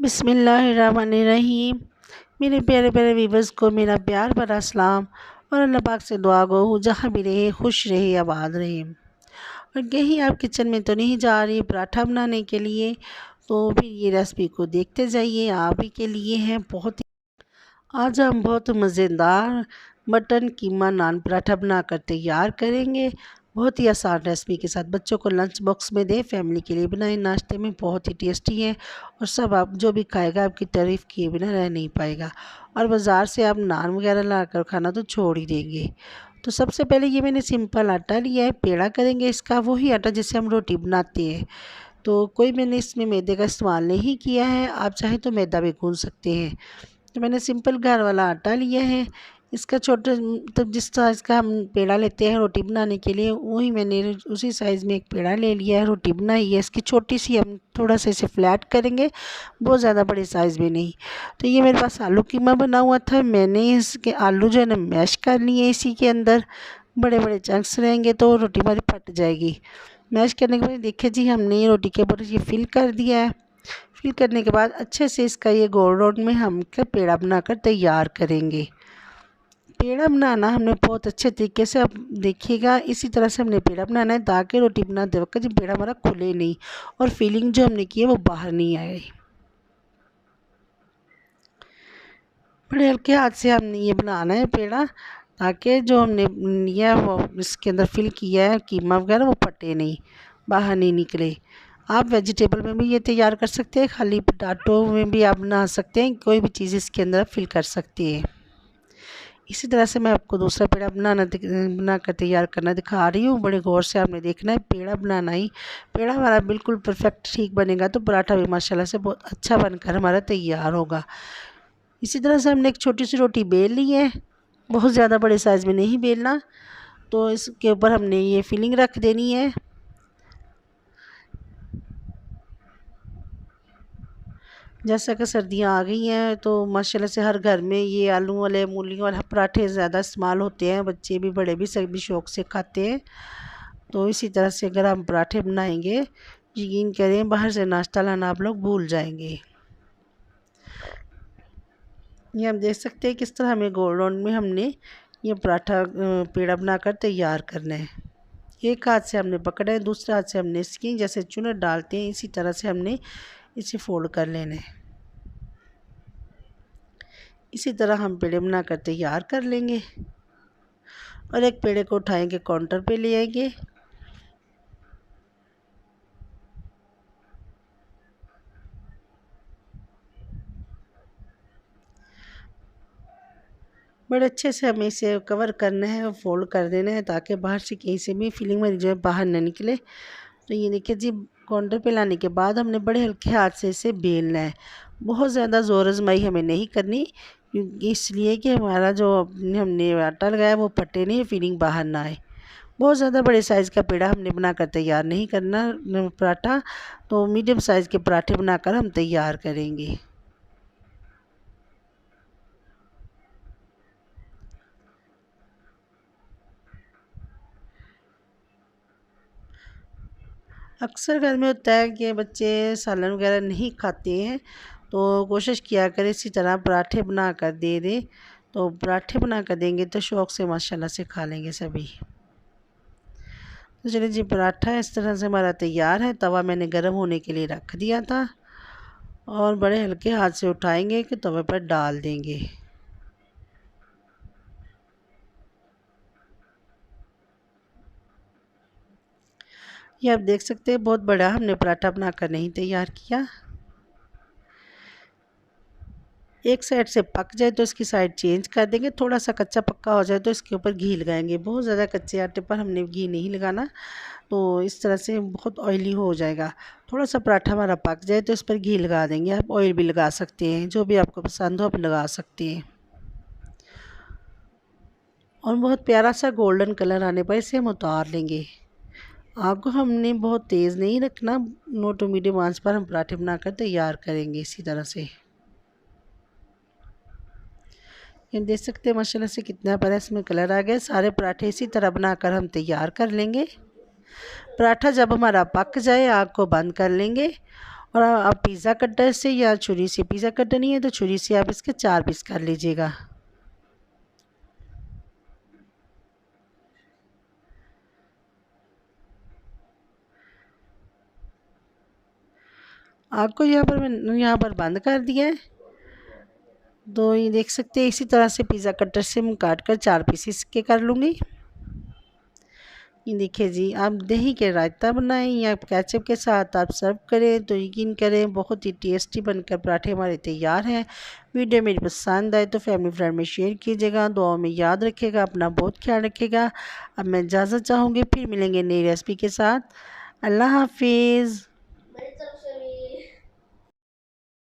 बिस्मिल्लाहिर्रहमानिर्रहीम। मेरे प्यारे प्यारे व्यूवर्स को मेरा प्यार भरा सलाम और अल्लाह पाक से दुआ गो हूँ जहाँ भी रहे खुश रहे आबाद रहे। और कहीं आप किचन में तो नहीं जा रही पराठा बनाने के लिए, तो फिर ये रेसिपी को देखते जाइए। आप ही के लिए है आज हम बहुत मज़ेदार मटन कीमा नान पराठा बनाकर तैयार करेंगे। बहुत ही आसान रेसिपी के साथ बच्चों को लंच बॉक्स में दें, फैमिली के लिए बनाएं। नाश्ते में बहुत ही टेस्टी है और सब आप जो भी खाएगा आपकी तारीफ़ किए बिना रह नहीं पाएगा। और बाज़ार से आप नान वगैरह ला कर खाना तो छोड़ ही देंगे। तो सबसे पहले ये मैंने सिंपल आटा लिया है, पेड़ा करेंगे इसका, वही आटा जिससे हम रोटी बनाते हैं। तो कोई मैंने इसमें मैदे का इस्तेमाल नहीं किया है, आप चाहें तो मैदा भी गूँथ सकते हैं। तो मैंने सिंपल घर वाला आटा लिया है। इसका छोटा मतलब जिस साइज़ का हम पेड़ा लेते हैं रोटी बनाने के लिए, वही मैंने उसी साइज़ में एक पेड़ा ले लिया है। रोटी बनाई है इसकी छोटी सी, हम थोड़ा सा इसे फ्लैट करेंगे, बहुत ज़्यादा बड़े साइज़ में नहीं। तो ये मेरे पास आलू कीमा बना हुआ था, मैंने इसके आलू जो है ना मैश कर लिए इसी के अंदर। बड़े बड़े चंक्स रहेंगे तो रोटी हमारी फट जाएगी। मैश करने के बाद देखिए जी, हमने ये रोटी के ऊपर ये फिल कर दिया है। फिल करने के बाद अच्छे से इसका ये गोल रोड में हम क्या पेड़ा बनाकर तैयार करेंगे। पेड़ा बनाना हमने बहुत अच्छे तरीके से, अब देखिएगा इसी तरह से हमने पेड़ा बनाना है ताकि रोटी बनाते वक्त जब पेड़ा हमारा खुले नहीं और फीलिंग जो हमने की है वो बाहर नहीं आए। बड़े हल्के हाथ से हमने ये बनाना है पेड़ा ताकि जो हमने लिया वो इसके अंदर फिल किया है कीमा वगैरह वो फटे नहीं, बाहर नहीं निकले। आप वेजिटेबल में भी ये तैयार कर सकते हैं, खाली पोटैटो में भी आप बना सकते हैं, कोई भी चीज़ इसके अंदर फिल कर सकती है। इसी तरह से मैं आपको दूसरा पेड़ा बना कर तैयार करना दिखा रही हूँ। बड़े गौर से आपने देखना है, पेड़ा बनाना ही पेड़ा हमारा बिल्कुल परफेक्ट ठीक बनेगा तो पराठा भी माशाल्लाह से बहुत अच्छा बनकर हमारा तैयार होगा। इसी तरह से हमने एक छोटी सी रोटी बेल ली है, बहुत ज़्यादा बड़े साइज़ में नहीं बेलना। तो इसके ऊपर हमने ये फिलिंग रख देनी है। जैसा कि सर्दियाँ आ गई हैं तो माशाल्लाह से हर घर में ये आलू वाले मूलियों वाले पराठे ज़्यादा इस्तेमाल होते हैं, बच्चे भी बड़े भी सभी शौक़ से खाते हैं। तो इसी तरह से अगर हम पराठे बनाएंगे, यकीन करें बाहर से नाश्ता लाना आप लोग भूल जाएंगे। ये हम देख सकते हैं किस तरह हमें गोल राउंड में हमने ये पराठा पेड़ा बनाकर तैयार करना है। एक हाथ से हमने पकड़ा है, दूसरे हाथ से हमने इसकी जैसे चुनट डालते हैं इसी तरह से हमने इसे फोल्ड कर लेना है। इसी तरह हम पेड़े बनाकर तैयार कर लेंगे और एक पेड़े को उठाएंगे काउंटर पे ले आएंगे। बड़े अच्छे से हमें इसे कवर करना है और फोल्ड कर देना है ताकि बाहर से कहीं से भी फिलिंग में जो है बाहर ना निकले। तो ये देखिए जी, काउंटर पे लाने के बाद हमने बड़े हल्के हाथ से इसे बेलना है। बहुत ज़्यादा ज़ोर आजमाई हमें नहीं करनी, क्योंकि इसलिए कि हमारा जो हमने आटा लगाया वो फटे नहीं, फिलिंग बाहर ना आए। बहुत ज़्यादा बड़े साइज़ का पेड़ा हमने बनाकर तैयार नहीं करना पराठा, तो मीडियम साइज़ के पराठे बनाकर हम तैयार करेंगे। अक्सर घर में होता है कि बच्चे सालन वगैरह नहीं खाते हैं, तो कोशिश किया करें इसी तरह पराठे बना कर दे दें। तो पराठे बना कर देंगे तो शौक़ से माशाल्लाह से खा लेंगे सभी। तो चलिए जी, पराठा इस तरह से हमारा तैयार है। तवा मैंने गर्म होने के लिए रख दिया था और बड़े हल्के हाथ से उठाएंगे कि तवे पर डाल देंगे। ये आप देख सकते हैं बहुत बड़ा हमने पराठा बनाकर नहीं तैयार किया। एक साइड से पक जाए तो इसकी साइड चेंज कर देंगे, थोड़ा सा कच्चा पक्का हो जाए तो इसके ऊपर घी लगाएंगे। बहुत ज़्यादा कच्चे आटे पर हमने घी नहीं लगाना, तो इस तरह से बहुत ऑयली हो जाएगा। थोड़ा सा पराठा हमारा पक जाए तो इस पर घी लगा देंगे, आप ऑयल भी लगा सकते हैं, जो भी आपको पसंद हो आप लगा सकते हैं। और बहुत प्यारा सा गोल्डन कलर आने पर इसे हम उतार लेंगे। आग को हमने बहुत तेज़ नहीं रखना, लो टू मीडियम आंच पर हम पराठे बनाकर तैयार करेंगे। इसी तरह से ये देख सकते हैं माशाल्लाह से कितना प्यारा इसमें कलर आ गया। सारे पराठे इसी तरह बनाकर हम तैयार कर लेंगे। पराठा जब हमारा पक जाए आग को बंद कर लेंगे और आप पिज़्ज़ा कटर से या छुरी से, पिज़्ज़ा कटर नहीं है तो छुरी से आप इसके 4 पीस कर लीजिएगा। आग को यहाँ पर मैं यहाँ पर बंद कर दिया है। तो ये देख सकते हैं, इसी तरह से पिज़्ज़ा कटर से मैं काट कर 4 पीसेस के कर लूँगी। ये देखिए जी, आप दही के रायता बनाएं या केचप के साथ आप सर्व करें तो यकीन करें बहुत ही टेस्टी बनकर पराठे हमारे तैयार हैं। वीडियो मेरी पसंद आए तो फैमिली फ्रेंड में शेयर कीजिएगा, दुआओं में याद रखिएगा, अपना बहुत ख्याल रखिएगा। अब मैं इजाज़त चाहूँगी, फिर मिलेंगे नई रेसिपी के साथ। अल्लाह हाफिज़।